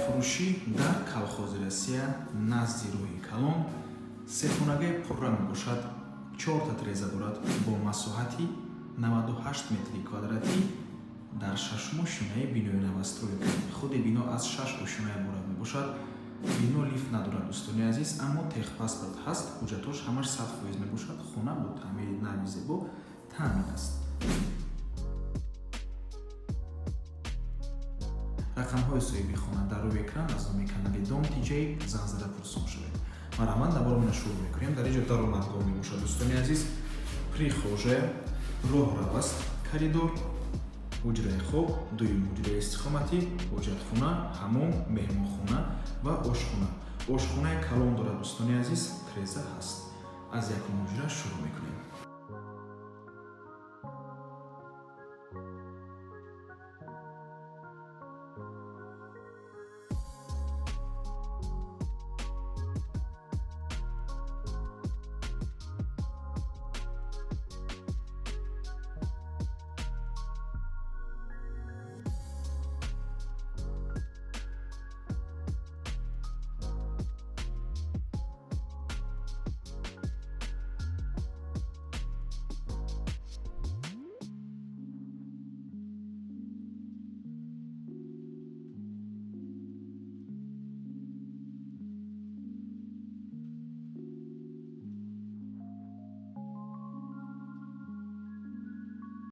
фуруши дар Колхози Россия назди роҳи калон се хонагаи пурра мебошад. 4 треза дорад бо масоҳати 98 метри квадратӣ дар 6 ошёнаи бинои Новостройка. худи бино аз 6 ошёна иборат мебошад. бино лифт надорад дӯстони азиз, аммо техпаспорт ҳаст, ҳуҷҷатош ҳамаш 100% мебошад. хона бо таъмири нави зебо таъмир аст. рақамҳои соҳиби хона дар рӯи экран аз номи канали дом тиҷаи зан зада пурсон шавед. марҳамат, набаромона шурӯъ мекунем. дар инҷо даромадгоҳ мебошад дӯстони азиз, прихожая, роҳраваст, коридор, ҳуҷраи хоб, дуюм ҳуҷраи истихоматӣ, ҳоҷатхона, ҳаммом, меҳмонхона ва ошхона. ошхонаи калон дорад дӯстони азиз, треза ҳаст. аз якум ҳуҷра шурӯъ мекунем.